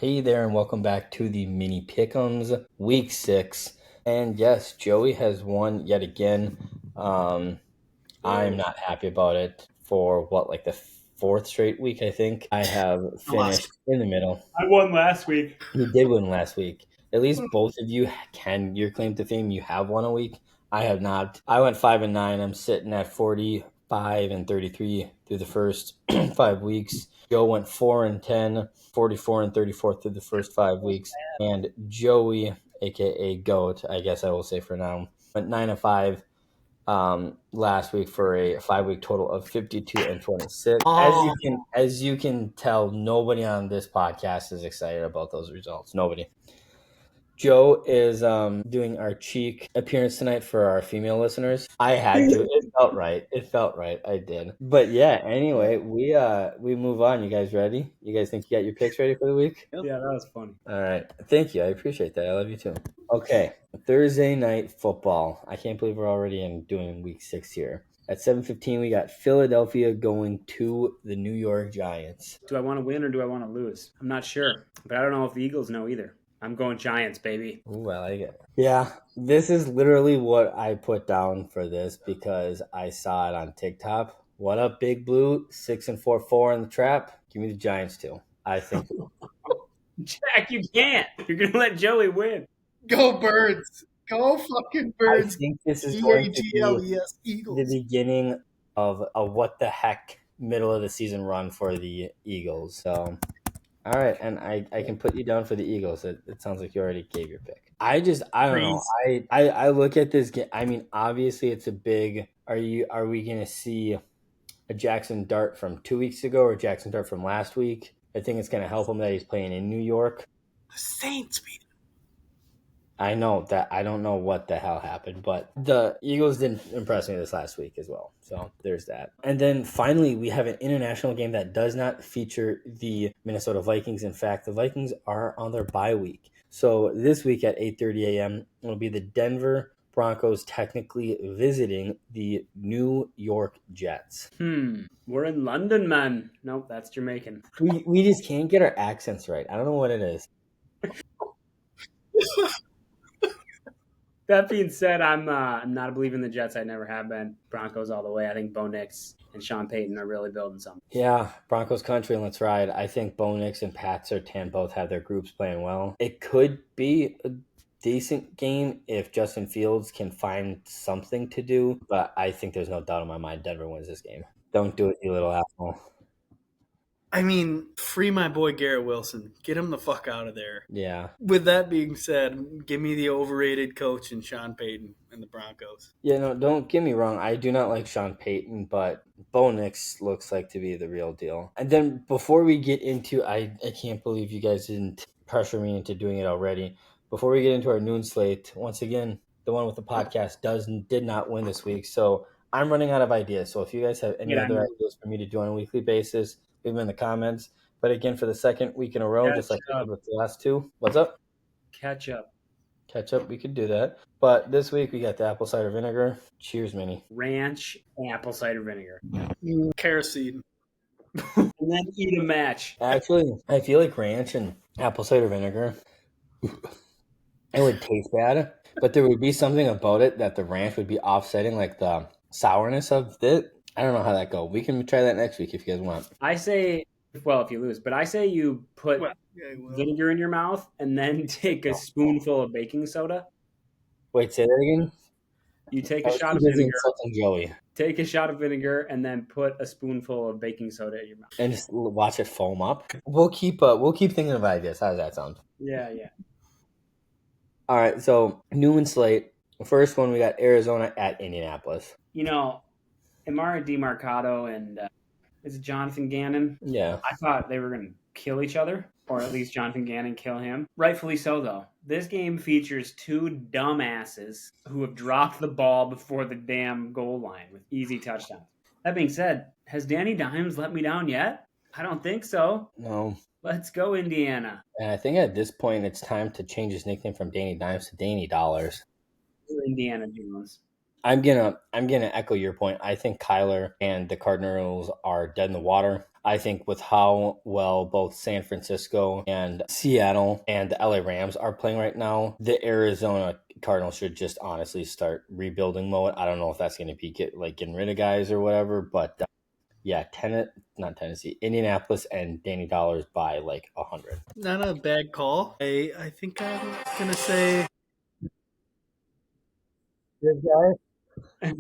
Hey there, and welcome back to the Mini Pick'ems, Week 6. And yes, Joey has won yet again. I'm not happy about it for like the fourth straight week, I think. I have finished in the middle. I won last week. You did win last week. At least both of you can your claim to fame. You have won a week. I have not. I went 5-9. I'm sitting at 45 and 33 through the first 5 weeks. Joe went 4-10, 44 and 34 through the first 5 weeks. And Joey, aka Goat, I guess I will say for now, went 9-5 last week for a 5 week total of 52 and 26. As you can tell, nobody on this podcast is excited about those results. Nobody. Joe is doing our cheek appearance tonight for our female listeners. I had to. It felt right. It felt right. I did. But yeah, anyway, we move on. You guys ready? You guys think you got your picks ready for the week? Yeah, that was funny. All right. Thank you. I appreciate that. I love you too. Okay. Thursday night football. I can't believe we're already doing week 6 here. At 7:15, we got Philadelphia going to the New York Giants. Do I want to win or do I want to lose? I'm not sure, but I don't know if the Eagles know either. I'm going Giants, baby. Ooh, I like it. Yeah, this is literally what I put down for this because I saw it on TikTok. What up, Big Blue? 6-4 in the trap. Give me the Giants too. I think. Jack, you can't. You're going to let Joey win. Go Birds. Go fucking I Birds. think this is going to be Eagles. the beginning of a what the heck middle of the season run for the Eagles. So, all right, and I can put you down for the Eagles. It sounds like you already gave your pick. I don't know. I look at this game. I mean, obviously it's a big. Are we gonna see a Jackson Dart from 2 weeks ago or Jackson Dart from last week? I think it's gonna help him that he's playing in New York. The Saints beat him. I know that I don't know what the hell happened, but the Eagles didn't impress me this last week as well. So there's that. And then finally, we have an international game that does not feature the Minnesota Vikings. In fact, the Vikings are on their bye week. So this week at 8:30 a.m. will be the Denver Broncos technically visiting the New York Jets. We're in London, man. Nope, that's Jamaican. We just can't get our accents right. I don't know what it is. That being said, I'm not a believer in the Jets. I never have been. Broncos all the way. I think Bo Nix and Sean Payton are really building something. Yeah, Broncos country, and let's ride. I think Bo Nix and Pat Surtain both have their groups playing well. It could be a decent game if Justin Fields can find something to do, but I think there's no doubt in my mind Denver wins this game. Don't do it, you little asshole. I mean, free my boy Garrett Wilson. Get him the fuck out of there. Yeah. With that being said, give me the overrated coach and Sean Payton and the Broncos. Yeah, no, don't get me wrong. I do not like Sean Payton, but Bo Nix looks like to be the real deal. And then before we get into, I can't believe you guys didn't pressure me into doing it already. Before we get into our noon slate, once again, the one with the podcast did not win this week. So I'm running out of ideas. So if you guys have any other ideas for me to do on a weekly basis, leave them in the comments. But again, for the second week in a row, just like I did with the last two. What's up? Catch up. We could do that. But this week we got the apple cider vinegar. Cheers, Minny. Ranch apple cider vinegar. Kerosene. And then eat a match. Actually, I feel like ranch and apple cider vinegar, it would taste bad, but there would be something about it that the ranch would be offsetting, like the sourness of it. I don't know how that goes. We can try that next week if you guys want. I say, well, if you lose, but I say you put vinegar in your mouth and then take a spoonful of baking soda. Wait, say that again? You take a shot of vinegar. Joey. Take a shot of vinegar and then put a spoonful of baking soda in your mouth. And just watch it foam up. We'll keep thinking of ideas. How does that sound? Yeah. All right, so noon slate. First one, we got Arizona at Indianapolis. You know, Amara DiMarcado and is it Jonathan Gannon? Yeah. I thought they were going to kill each other, or at least Jonathan Gannon kill him. Rightfully so, though. This game features two dumbasses who have dropped the ball before the damn goal line with easy touchdowns. That being said, has Danny Dimes let me down yet? I don't think so. No. Let's go, Indiana. And I think at this point it's time to change his nickname from Danny Dimes to Danny Dollars. Indiana Jones. I'm gonna echo your point. I think Kyler and the Cardinals are dead in the water. I think with how well both San Francisco and Seattle and the LA Rams are playing right now, the Arizona Cardinals should just honestly start rebuilding mode. I don't know if that's going to be getting rid of guys or whatever, but yeah, not Tennessee, Indianapolis and Danny Dollars by like 100. Not a bad call. I think I'm gonna say Good guy.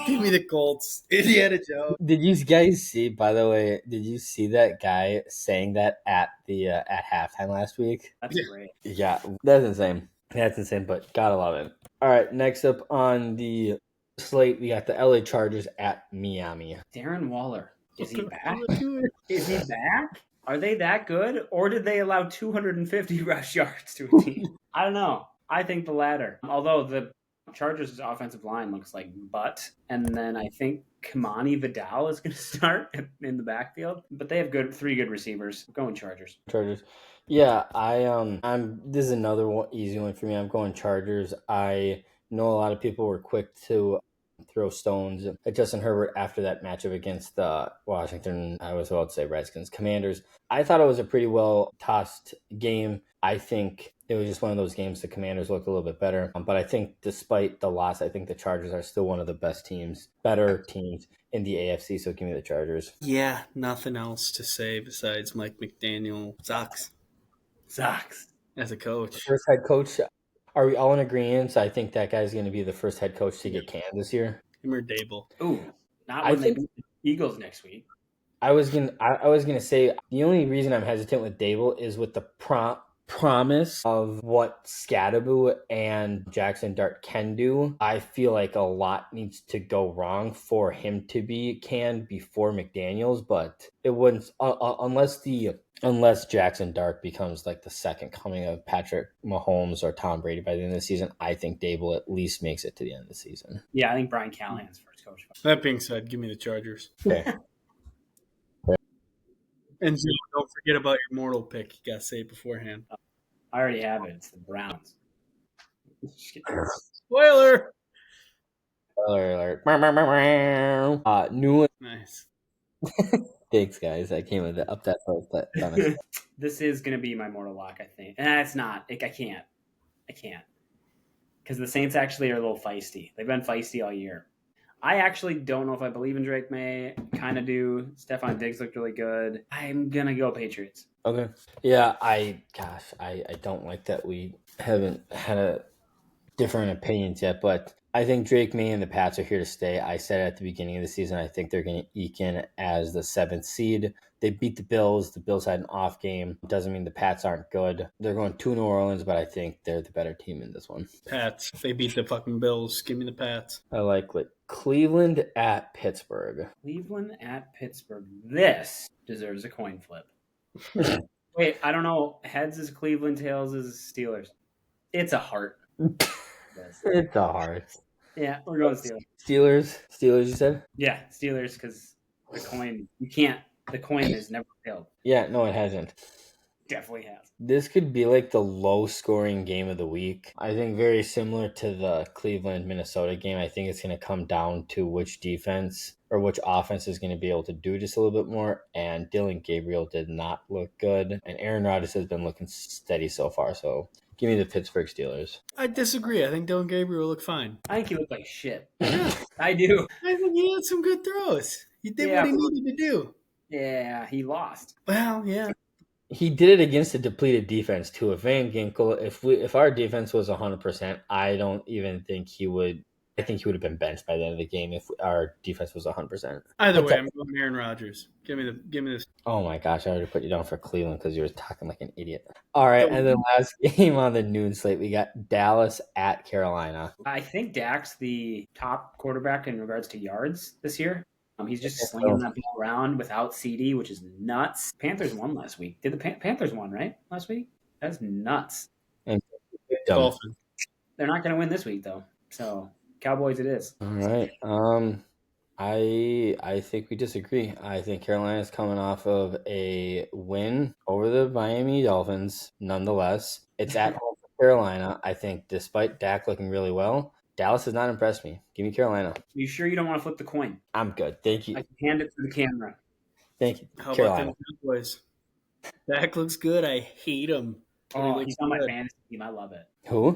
give me the Colts. Indiana Jones. Did you guys see? By the way, did you see that guy saying that at the at halftime last week? That's great. Yeah, that's insane. That's insane, but gotta love it. All right, next up on the slate, we got the LA Chargers at Miami. Darren Waller. Is he back? Do it. Is he back? Are they that good? Or did they allow 250 rush yards to a team? I don't know. I think the latter. Although the Chargers' offensive line looks like butt. And then I think Kamani Vidal is going to start in the backfield. But they have three good receivers. I'm going Chargers. Chargers. Yeah, this is another easy one for me. I'm going Chargers. I know a lot of people were quick to throw stones at Justin Herbert after that matchup against the Washington, I was about to say Redskins, Commanders. I thought it was a pretty well tossed game. I think it was just one of those games the Commanders looked a little bit better. But I think despite the loss, I think the Chargers are still one of the better teams in the AFC. So give me the Chargers. Yeah, nothing else to say besides Mike McDaniel sucks as a coach. First head coach. Are we all in agreement? I think that guy's going to be the first head coach to get canned this year. Him or Dable. Ooh, not when they beat the Eagles next week. I was gonna say the only reason I'm hesitant with Dable is with the promise of what Scadaboo and Jackson Dart can do. I feel like a lot needs to go wrong for him to be canned before McDaniels, but it wouldn't unless Jackson Dart becomes like the second coming of Patrick Mahomes or Tom Brady by the end of the season. I think Dable at least makes it to the end of the season. Yeah, I think Brian Callahan's first coach. That being said, give me the Chargers. Okay. And Zoe, don't forget about your mortal pick. You got to say it beforehand. I already have it. It's the Browns. Spoiler! Spoiler alert. New. Nice. Thanks, guys. I came with it up that close. This is going to be my mortal lock, I think. And it's not. I can't. Because the Saints actually are a little feisty. They've been feisty all year. I actually don't know if I believe in Drake May. Kind of do. Stephon Diggs looked really good. I'm going to go Patriots. Okay. Yeah, I don't like that we haven't had a different opinions yet, but I think Drake May and the Pats are here to stay. I said at the beginning of the season, I think they're going to eke in as the 7th seed. They beat the Bills. The Bills had an off game. Doesn't mean the Pats aren't good. They're going to New Orleans, but I think they're the better team in this one. Pats. They beat the fucking Bills. Give me the Pats. I like it. Cleveland at Pittsburgh. Cleveland at Pittsburgh. This deserves a coin flip. Wait, I don't know. Heads is Cleveland, tails is Steelers. It's a heart. It's a heart. Yeah, we're going Steelers. Steelers, you said? Yeah, Steelers, because the coin, the coin has never failed. Yeah, no, it hasn't. Definitely has. This could be like the low-scoring game of the week. I think very similar to the Cleveland-Minnesota game. I think it's going to come down to which defense or which offense is going to be able to do just a little bit more. And Dylan Gabriel did not look good. And Aaron Rodgers has been looking steady so far. So give me the Pittsburgh Steelers. I disagree. I think Dylan Gabriel looked fine. I think he looked like shit. I do. I think he had some good throws. He did what he needed to do. Yeah, he lost. Well, yeah. He did it against a depleted defense too. If Van Ginkel, if our defense was 100%, I don't even think he would. I think he would have been benched by the end of the game if our defense was 100%. Either way, I'm going Aaron Rodgers. Give me this. Oh my gosh, I already put you down for Cleveland because you were talking like an idiot. All right, and then last game on the noon slate, we got Dallas at Carolina. I think Dak's the top quarterback in regards to yards this year. He's just slinging that ball around without CD, which is nuts. Panthers won last week. Did the Panthers won, right? Last week? That's nuts. And Dolphins. They're not going to win this week, though. So, Cowboys it is. All right. I think we disagree. I think Carolina's coming off of a win over the Miami Dolphins. Nonetheless, it's at home for Carolina. I think despite Dak looking really well, Dallas has not impressed me. Give me Carolina. You sure you don't want to flip the coin? I'm good. Thank you. I can hand it to the camera. Thank you. How Carolina. about them Cowboys? Dak looks good. I hate him. But he Oh, looks he's on my good. fantasy team. I love it. Who?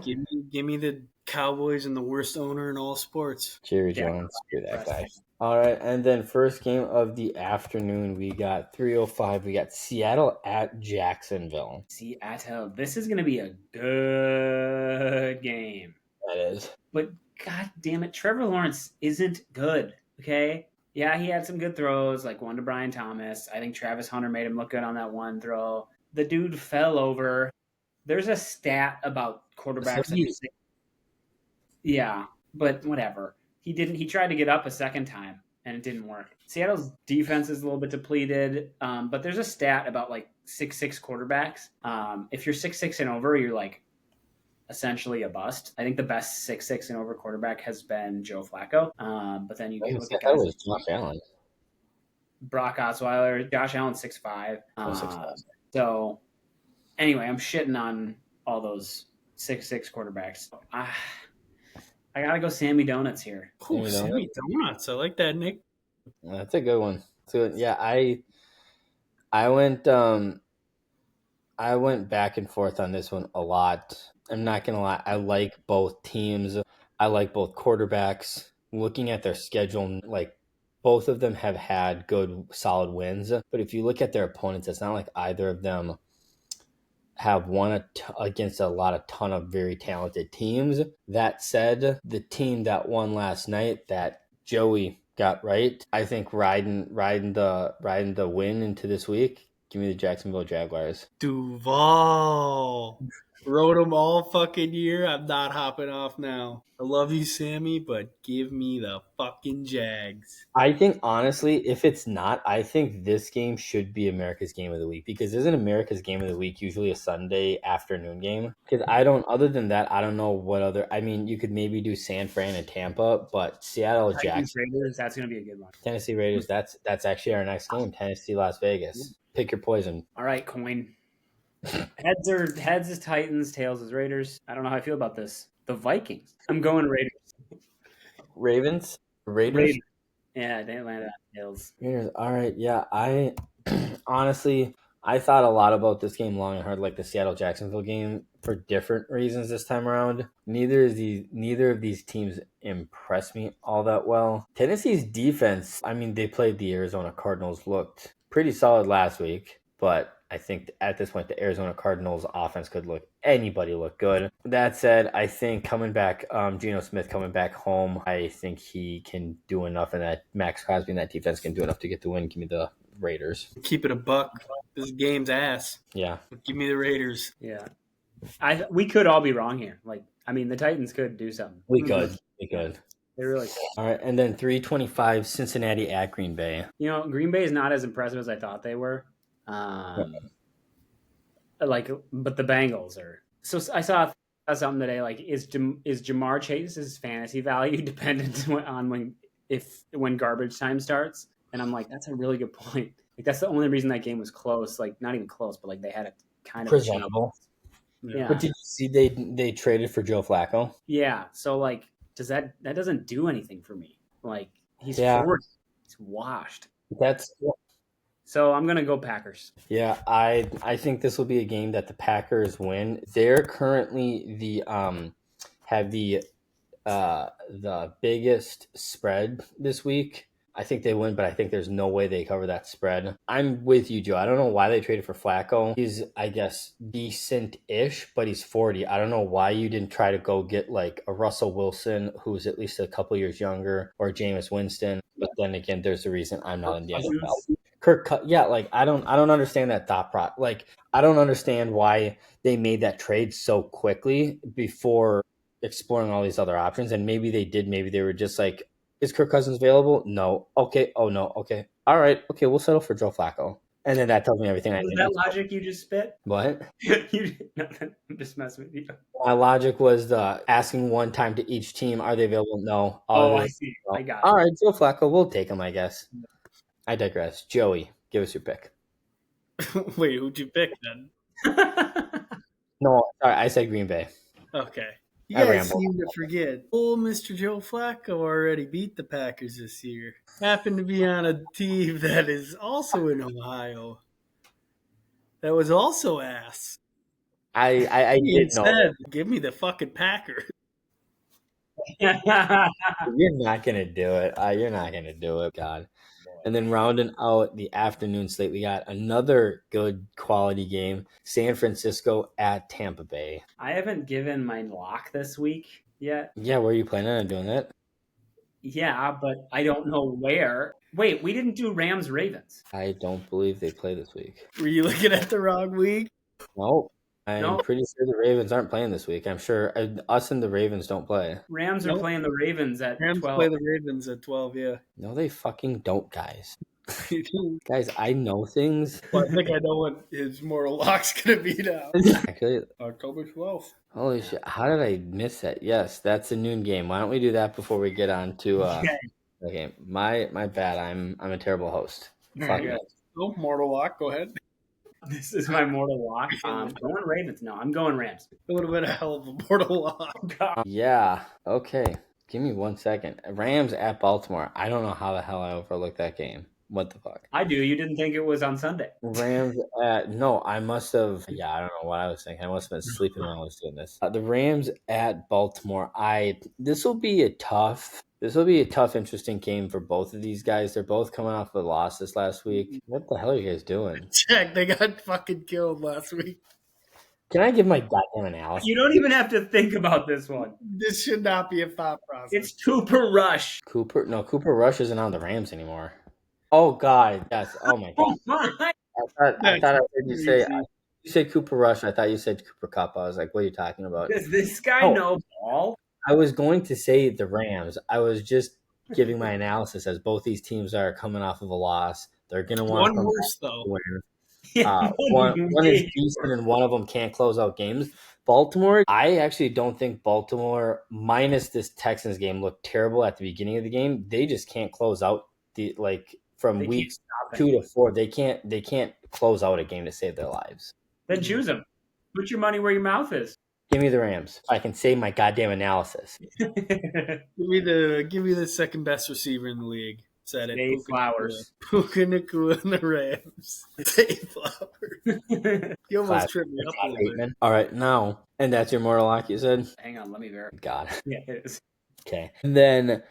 Give me the Cowboys and the worst owner in all sports. Jerry Dak Jones. Screw that guy. Prescott. All right, and then first game of the afternoon, we got 3:05. We got Seattle at Jacksonville. Seattle. This is going to be a good game. That is. But god damn it, Trevor Lawrence isn't good. Okay. Yeah, he had some good throws, like one to Brian Thomas. I think Travis Hunter made him look good on that one throw. The dude fell over. There's a stat about quarterbacks. So he- Yeah, but whatever. He didn't. He tried to get up a second time, and it didn't work. Seattle's defense is a little bit depleted, but there's a stat about like 6'6" quarterbacks. If you're 6'6" and over, you're like essentially a bust. I think the best 6'6" and over quarterback has been Joe Flacco. But then you look at that guys was like Josh Allen. Brock Osweiler, Josh Allen 6'5". 6'5". So anyway, I'm shitting on all those 6'6" quarterbacks. I gotta go Sammy Donuts here. Ooh, Sammy Donuts. I like that, Nick. That's a good one. So yeah, I went back and forth on this one a lot. I'm not gonna lie. I like both teams. I like both quarterbacks. Looking at their schedule, like both of them have had good, solid wins. But if you look at their opponents, it's not like either of them have won against a ton of very talented teams. That said, the team that won last night, that Joey got right, I think riding the win into this week. Give me the Jacksonville Jaguars. Duval. Rode him all fucking year. I'm not hopping off now. I love you, Sammy, but give me the fucking Jags. I think, honestly, if it's not, I think this game should be America's Game of the Week, because isn't America's Game of the Week usually a Sunday afternoon game? Because other than that, I don't know what other, I mean, you could maybe do San Fran and Tampa, but Seattle, Titans, Jackson, Raiders, that's gonna be a good one. Tennessee Raiders, that's actually our next game, Tennessee, Las Vegas. Pick your poison. All right, coin. Heads is Titans, tails is Raiders. I don't know how I feel about this. The Vikings. I'm going Raiders. Ravens? Raiders? Raiders. Yeah, they landed on tails. Raiders. All right, yeah, I honestly, I thought a lot about this game long and hard, like the Seattle-Jacksonville game, for different reasons this time around. Neither of these teams impressed me all that well. Tennessee's defense, I mean, they played the Arizona Cardinals, looked pretty solid last week, but I think at this point, the Arizona Cardinals offense could anybody look good. That said, I think Geno Smith coming back home, I think he can do enough, and that Max Crosby and that defense can do enough to get the win. Give me the Raiders. Keep it a buck. This game's ass. Yeah. Give me the Raiders. Yeah. We could all be wrong here. The Titans could do something. We could. They really could. All right, and then 3:25 Cincinnati at Green Bay. Green Bay is not as impressive as I thought they were. But the Bengals are. So I saw something today. Like, is Jamar Chase's fantasy value dependent on when garbage time starts? And I'm like, that's a really good point. Like, that's the only reason that game was close. Like, not even close, but like they had a kind of presentable. Yeah. But did you see they traded for Joe Flacco? Yeah. So like, that doesn't do anything for me. Like, he's 40. He's washed. So I'm gonna go Packers. Yeah, I think this will be a game that the Packers win. They're currently have the biggest spread this week. I think they win, but I think there's no way they cover that spread. I'm with you, Joe. I don't know why they traded for Flacco. He's, I guess, decent-ish, but he's 40. I don't know why you didn't try to go get like a Russell Wilson, who's at least a couple years younger, or Jameis Winston. But then again, there's a reason I'm not in the NFL. I don't understand that thought process. Like, I don't understand why they made that trade so quickly before exploring all these other options. And maybe they did. Maybe they were just like, is Kirk Cousins available? No. Okay. Oh, no. Okay. All right. Okay. We'll settle for Joe Flacco. And then that tells me everything I need. Was that logic you just spit? What? Nothing. I'm just messing with you. My logic was asking one time to each team, are they available? No. I see. I got it. All right. Joe Flacco, we'll take him, I guess. I digress. Joey, give us your pick. Wait, who'd you pick then? No, sorry, I said Green Bay. Okay. You I guys ramble. seem to forget. Old Mr. Joe Flacco already beat the Packers this year. Happened to be on a team that is also in Ohio. That was also ass. I He did know said, that. "Give me the fucking Packers." You're not gonna do it. You're not gonna do it, God. And then rounding out the afternoon slate, we got another good quality game: San Francisco at Tampa Bay. I haven't given my lock this week yet. Yeah, were you planning on doing that? Yeah, but I don't know where. Wait, we didn't do Rams Ravens. I don't believe they play this week. Were you looking at the wrong week? No, I'm No, pretty sure the Ravens aren't playing this week. I'm sure us and the Ravens don't play. Rams are Nope. playing the Ravens at Rams 12. play the Ravens at 12. Yeah. No, they fucking don't, guys. Well, Guys, I know things. I think I know what his moral lock's gonna be now. Actually, October 12th. holy shit, how did I miss that? Yes, that's a noon game. Why don't we do that before we get on to Okay. okay. My bad. I'm a terrible host. Fuck Yeah. me. Oh, mortal lock. Go ahead. This is my mortal lock. Going Ravens. No, I'm going Rams. It would have been a hell of a mortal lock. Yeah. Okay. Give me 1 second. Rams at Baltimore. I don't know how the hell I overlooked that game. What the fuck? I do. You didn't think it was on Sunday. Rams at no, I must have. Yeah, I don't know what I was thinking. I must have been sleeping when I was doing this. The Rams at Baltimore. This will be a tough. This will be a tough, interesting game for both of these guys. They're both coming off a loss this last week. What the hell are you guys doing? Check. They got fucking killed last week. Can I give my goddamn analysis? You don't even have to think about this one. This should not be a thought process. It's Cooper Rush. Cooper Rush isn't on the Rams anymore. Oh God, yes. Oh my God. Oh my! I thought I heard you say. Crazy. You said Cooper Rush. I thought you said Cooper Cup. I was like, what are you talking about? Does this guy Oh. know ball? I was going to say the Rams. I was just giving my analysis as both these teams are coming off of a loss. They're going to want One worse though. to win. One is decent and one of them can't close out games. Baltimore, I actually don't think Baltimore, minus this Texans game, looked terrible at the beginning of the game. They just can't close out from They can't weeks stop it. 2 to 4. They can't close out a game to save their lives. Then choose them. Put your money where your mouth is. Give me the Rams. I can say my goddamn analysis. Give me the second best receiver in the league. Said it. Dave Flowers. Puka Nacua and the Rams. Dave Flowers. You almost Classic. tripped me up a little bit. Bateman. All right, now, and that's your mortal lock, you said? Hang on, let me verify. God. Yeah, it is. Okay. And then,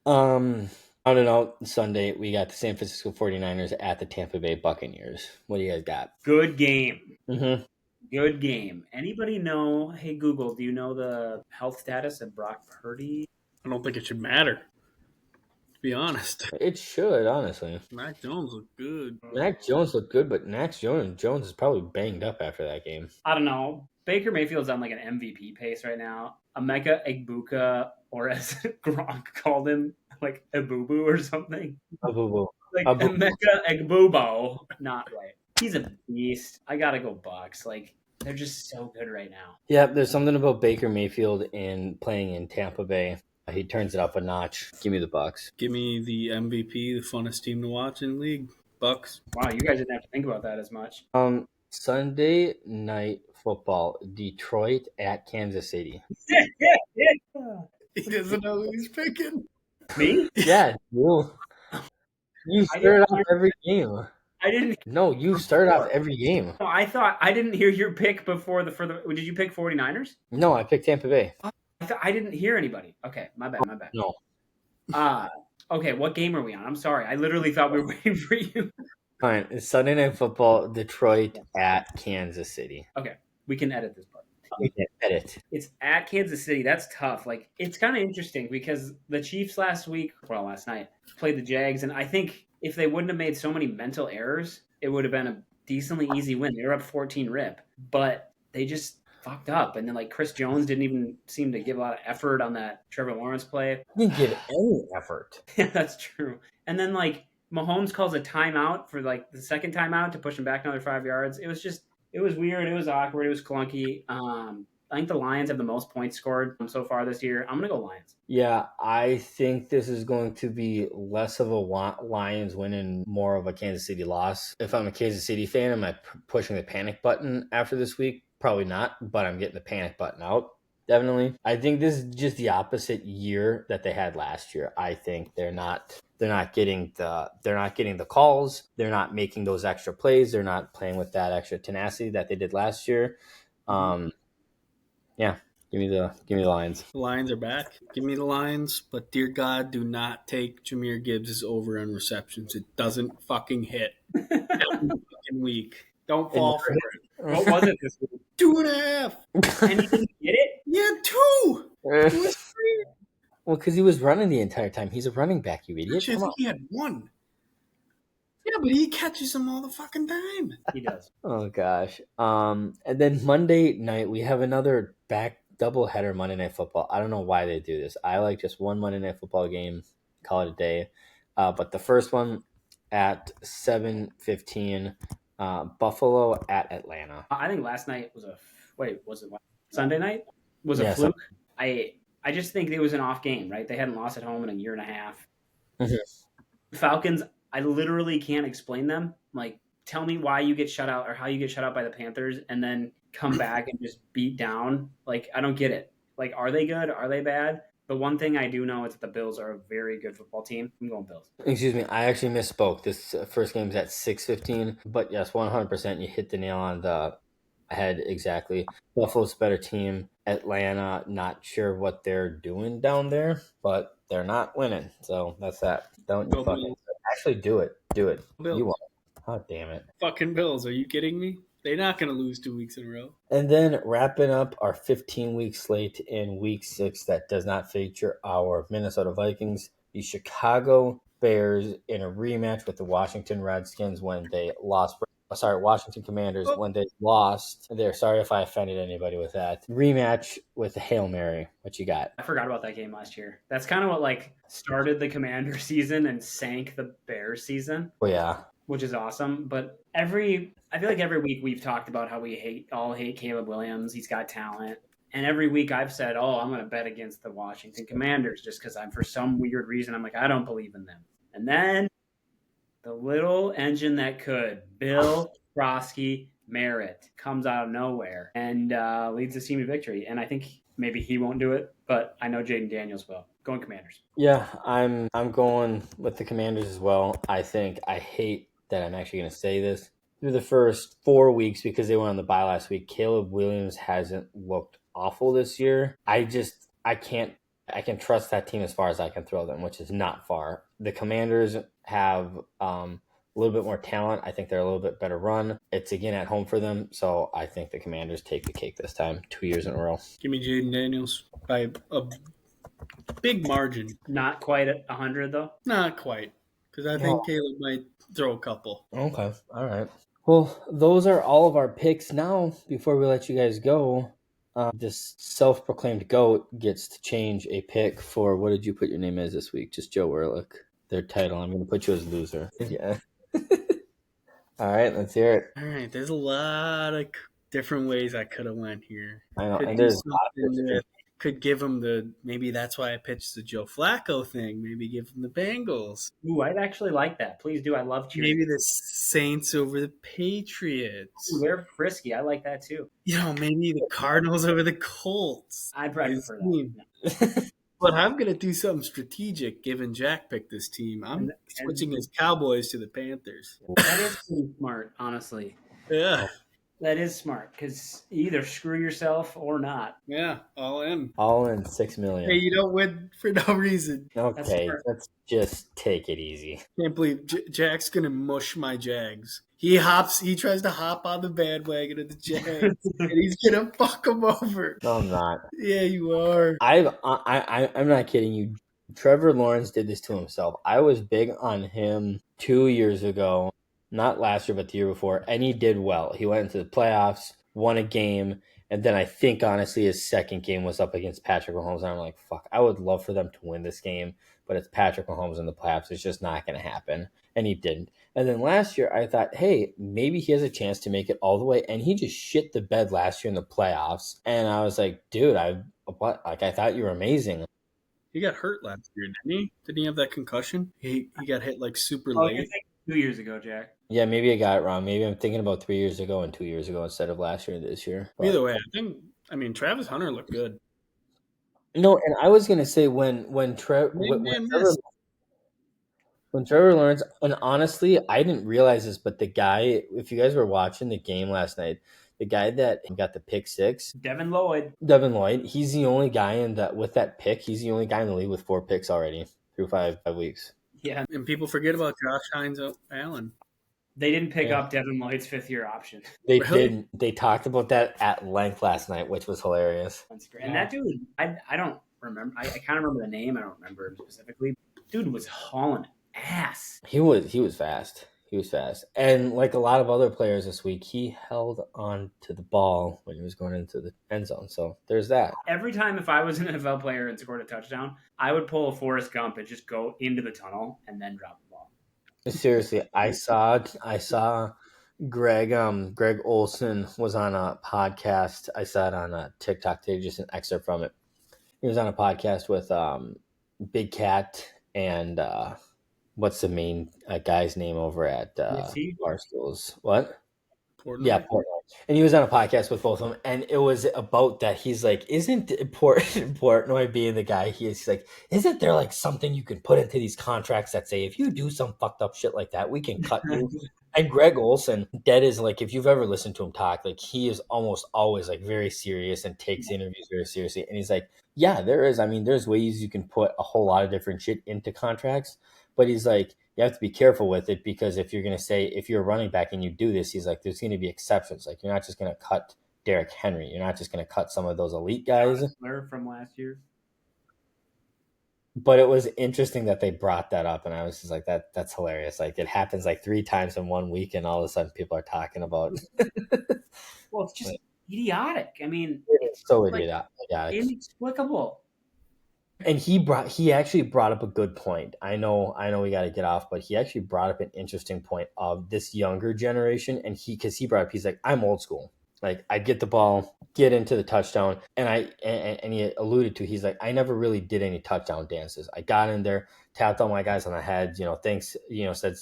I don't know, Sunday, we got the San Francisco 49ers at the Tampa Bay Buccaneers. What do you guys got? Good game. Mm-hmm. Good game. Anybody know? Hey Google, do you know the health status of Brock Purdy? I don't think it should matter. To be honest. It should, honestly. Mac Jones looked good. Mac Jones looked good, but Mac Jones is probably banged up after that game. I don't know. Baker Mayfield's on like an MVP pace right now. Emeka Egbuka, or as Gronk called him, like Ebubu or something. Boo-boo. Like Abu- Emeka Egbubo. Not right. He's a beast. I gotta go Bucks. Like, they're just so good right now. Yeah, there's something about Baker Mayfield in playing in Tampa Bay. He turns it up a notch. Give me the Bucks. Give me the MVP, the funnest team to watch in the league. Bucks. Wow, you guys didn't have to think about that as much. Sunday night football, Detroit at Kansas City. He doesn't know who he's picking. Me? Yeah, you start off every game. I didn't. No, you start off every game. No, I thought I didn't hear your pick before the. Did you pick 49ers? No, I picked Tampa Bay. I didn't hear anybody. Okay, my bad. No. Okay, what game are we on? I'm sorry. I literally thought we were waiting for you. Fine. It's Sunday night football, Detroit at Kansas City. Okay, we can edit this part. We can edit. It's at Kansas City. That's tough. Like, it's kind of interesting because the Chiefs last night, played the Jags, and I think if they wouldn't have made so many mental errors, it would have been a decently easy win. They were up 14 rip, but they just fucked up. And then, like, Chris Jones didn't even seem to give a lot of effort on that Trevor Lawrence play. He didn't give any effort. Yeah, that's true. And then, like, Mahomes calls a timeout for, like, the second timeout to push him back another 5 yards. It was weird. It was awkward. It was clunky. I think the Lions have the most points scored so far this year. I'm going to go Lions. Yeah, I think this is going to be less of a Lions win and more of a Kansas City loss. If I'm a Kansas City fan, am I pushing the panic button after this week? Probably not, but I'm getting the panic button out. definitely. I think this is just the opposite year that they had last year. I think they're not getting the calls. They're not making those extra plays. They're not playing with that extra tenacity that they did last year. Yeah, give me the Lions. The Lions are back. Give me the Lions, but dear God, do not take Jameer Gibbs' over on receptions. It doesn't fucking hit every fucking week. Don't fall for it. What was it this week? 2.5. And you didn't get it? Yeah, 2. It was 3. Well, because he was running the entire time. He's a running back, you idiot. Actually, I Come think on. he had 1. Yeah, but he catches them all the fucking time. He does. Oh gosh. And then Monday night we have another back doubleheader Monday Night Football. I don't know why they do this. I like just one Monday Night Football game, call it a day. But the first one at 7:15, Buffalo at Atlanta. I think last night was was it Sunday night? Was a Yeah, fluke. I just think it was an off game, right? They hadn't lost at home in a year and a half. Mhm. Falcons, I literally can't explain them. Like, tell me why you get shut out or how you get shut out by the Panthers and then come back and just beat down. Like, I don't get it. Like, are they good? Are they bad? The one thing I do know is that the Bills are a very good football team. I'm going Bills. Excuse me, I actually misspoke. This first game's at 6:15, but yes, 100%. You hit the nail on the head exactly. Buffalo's a better team. Atlanta, not sure what they're doing down there, but they're not winning. So that's that. Don't Go you fucking Bills. actually do it. Do it. Bills. You won. Oh, damn it. Fucking Bills. Are you kidding me? They're not going to lose 2 weeks in a row. And then wrapping up our 15-week slate in week 6 that does not feature our Minnesota Vikings, the Chicago Bears in a rematch with the Washington Redskins when they lost. Sorry, Washington Commanders when they lost. There, sorry if I offended anybody with that. Rematch with the Hail Mary. What you got? I forgot about that game last year. That's kind of what like started the Commander season and sank the Bears season. Oh yeah, which is awesome. But I feel like every week we've talked about how we all hate Caleb Williams. He's got talent. And every week I've said, oh, I'm going to bet against the Washington Commanders just because for some weird reason, I'm like, I don't believe in them. And then the little engine that could, Bill Frosky Merritt, comes out of nowhere and leads the team to victory. And I think maybe he won't do it, but I know Jaden Daniels will. Going Commanders. Yeah, I'm going with the Commanders as well. I hate that I'm actually going to say this. Through the first 4 weeks, because they went on the bye last week, Caleb Williams hasn't looked awful this year. I can trust that team as far as I can throw them, which is not far. The Commanders have a little bit more talent. I think they're a little bit better run. It's again at home for them, so I think the Commanders take the cake this time, 2 years in a row. Give me Jaden Daniels by a big margin. Not quite at 100 though. Not quite, because I think Caleb might throw a couple. Okay, all right. Well, those are all of our picks. Now, before we let you guys go, this self-proclaimed GOAT gets to change a pick for, what did you put your name as this week? Just Joe Ehrlich. Their title. I'm going to put you as loser. Yeah. All right, let's hear it. All right, there's a lot of different ways I could have went here. I know, Could and do there's a lot of something different- could give him maybe that's why I pitched the Joe Flacco thing. Maybe give him the Bengals. Ooh, I'd actually like that. Please do. I love cheering. Maybe the Saints over the Patriots. Ooh, they're frisky. I like that too. Maybe the Cardinals over the Colts. I'd probably prefer that. But I'm going to do something strategic given Jack picked this team. I'm switching his Cowboys to the Panthers. That is pretty smart, honestly. Yeah. That is smart because you either screw yourself or not. Yeah, all in. All in $6 million. Hey, you don't win for no reason. Okay, let's just take it easy. Can't believe Jack's going to mush my Jags. He tries to hop on the bandwagon of the Jags, and he's going to fuck them over. No, I'm not. Yeah, you are. I'm not kidding you. Trevor Lawrence did this to himself. I was big on him 2 years ago. Not last year, but the year before, and he did well. He went into the playoffs, won a game, and then I think, honestly, his second game was up against Patrick Mahomes, and I'm like, fuck, I would love for them to win this game, but it's Patrick Mahomes in the playoffs. It's just not going to happen, and he didn't. And then last year, I thought, hey, maybe he has a chance to make it all the way, and he just shit the bed last year in the playoffs, and I was like, dude, I thought you were amazing. He got hurt last year, didn't he? Didn't he have that concussion? He got hit like super late. 2 years ago, Jack. Yeah, maybe I got it wrong. Maybe I'm thinking about 3 years ago and 2 years ago instead of last year and this year. Either way, I think Travis Hunter looked good. No, and I was gonna say Big man Trevor miss. when Trevor Lawrence, and honestly, I didn't realize this, but the guy, if you guys were watching the game last night, the guy that got the pick six, Devin Lloyd. Devin Lloyd, he's the only guy in that with that pick. He's the only guy in the league with 4 picks already through five weeks. Yeah, And people forget about Josh Hines Allen. they didn't pick Yeah. up Devin Lloyd's fifth-year option. They Really? did. They talked about that at length last night, which was hilarious. That's great. And that dude, I don't remember. I kind of remember the name. I don't remember him specifically. Dude was hauling ass. He was fast. He was fast, and like a lot of other players this week, he held on to the ball when he was going into the end zone. So there's that. Every time if I was an NFL player and scored a touchdown, I would pull a Forrest Gump and just go into the tunnel and then drop the ball. Seriously, I saw Greg Olson was on a podcast. I saw it on a TikTok today, just an excerpt from it. He was on a podcast with Big Cat and what's the main guy's name over at Barstool's? What? Portnoy? Yeah, Portnoy. And he was on a podcast with both of them, and it was about that. He's like, isn't Portnoy being the guy? He's like, isn't there like something you can put into these contracts that say if you do some fucked up shit like that, we can cut you? And Greg Olson, that is like, if you've ever listened to him talk, like he is almost always like very serious and takes interviews very seriously. And he's like, yeah, there is. I mean, there's ways you can put a whole lot of different shit into contracts, but he's like, you have to be careful with it because if you're going to say, if you're a running back and you do this, he's like, there's going to be exceptions. Like, you're not just going to cut Derrick Henry. You're not just going to cut some of those elite guys. From last year. But it was interesting that they brought that up, and I was just like, that's hilarious. Like, it happens like 3 times in 1 week, and all of a sudden people are talking about Well, it's just idiotic. I mean, it's so like, idiotic. inexplicable. And he actually brought up a good point. I know we got to get off, but he actually brought up an interesting point of this younger generation. And because he brought up, he's like, I'm old school. Like, I'd get the ball, get into the touchdown, and he alluded to, he's like, I never really did any touchdown dances. I got in there, tapped all my guys on the head, thanks, said,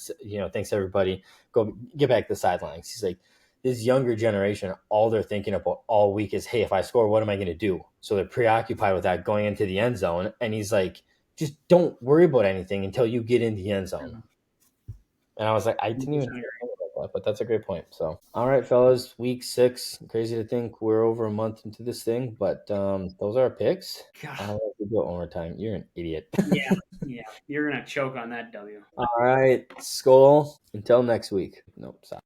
thanks everybody, go get back to the sidelines. He's like, this younger generation, all they're thinking about all week is, hey, if I score, what am I going to do? So they're preoccupied with that going into the end zone. And he's like, just don't worry about anything until you get in the end zone. And I was like, I didn't even think about that, but that's a great point. So, all right, fellas, week 6. Crazy to think we're over a month into this thing, but those are our picks. I'll let you do it one more time. You're an idiot. Yeah. You're going to choke on that W. All right, Skull. Until next week. Nope, stop.